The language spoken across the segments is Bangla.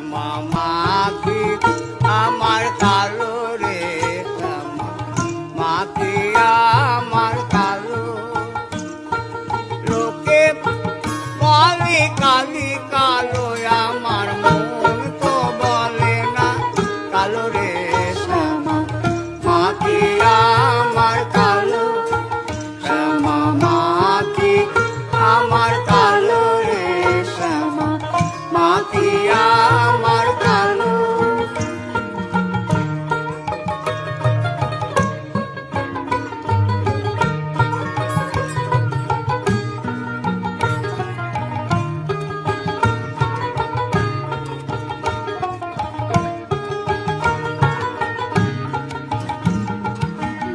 শ্যামা মাখি আমার কালো রে শ্যামা মাখি আমার কালো লোকে বলে কালি কালো আমার মন তো বলে না কালো রে শ্যামা মাখি আমার কালো শ্যামা মাখি আমার কালো রে শ্যামা মাখি আমার কালো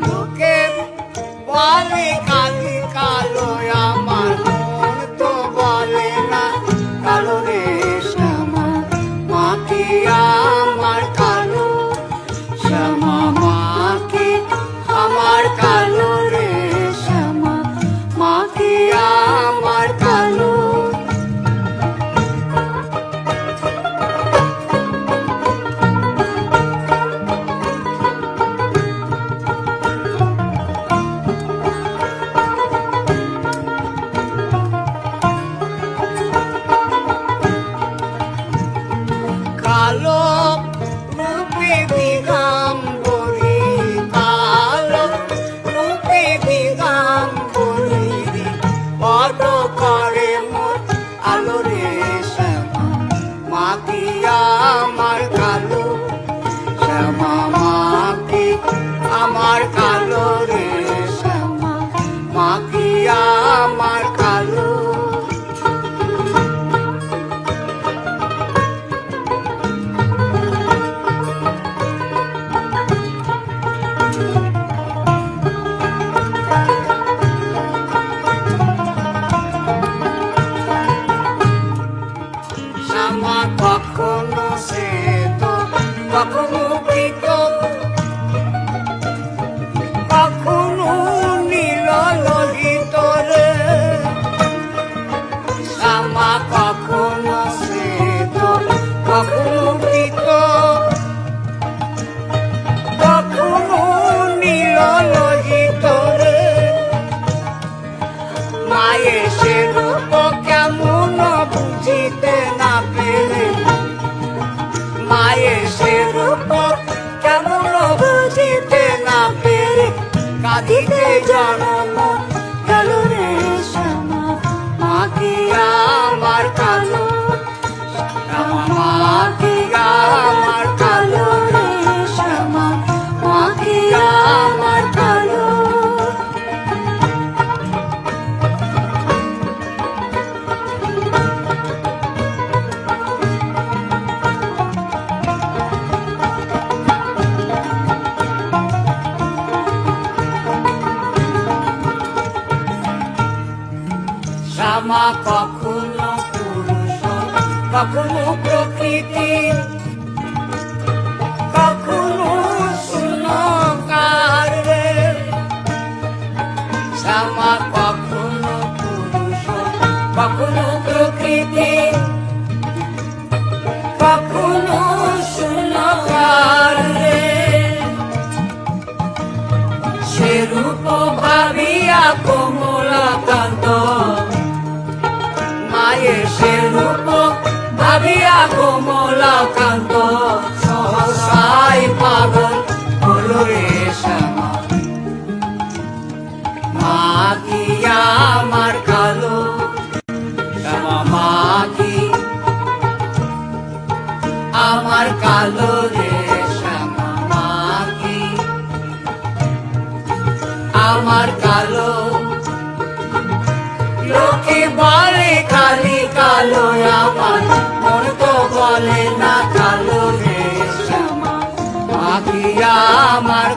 লোকে বলে কালি কালো আমার মন তো বলে না কালো রে শ্যামা মাখি আমার কালো শ্যামা মাখি আমার কালো রে শ্যামা মাখি আমার কালো কালো রূপে দিগম্বরী কালো রূপে দিগম্বরী কত করে মোর আলো রে শ্যামা মাখি আমার কালো শ্যামা মাখি আমার কালো রে শ্যামা মাখি আমার কালো শ্যামা কখনো সে তো কখনো কৃত কখনো নীল লোহিত রে শ্যামা কখনো সে তো কখনো কৃত কখনো নীল লোহিত রে মায়ের সে রূপ কেমন বুঝিতে না পেরে মায়ের সে রূপ কেমন বুঝিতে না পেরে কাঁদিতে জন্ম গেল রে শ্যামা মাখি আমার কালো শ্যামা মাখি আমার কালো রে শ্যামা মাখি আমার কালো শ্যামা কখনো পুরুষ কখনো প্রকৃতি কখনো শূন্যকার রে শ্যামা কখনো পুরুষ কখনো প্রকৃতি কখনো শূন্যকার রে সে রূপ ভাবিয়া কোমলাকান্ত মায়ের সে রূপ ভাবিয়া কোমলাকান্ত সহসাই পাগল হলো রে শ্যামা মাখি আমার কালো শ্যামা মাখি আমার কালো রে শ্যামা মাখি আমার কালো লোকে বলে কালি কালো আমার মন তো বলে না কালো রে শ্যামা মাখি আমার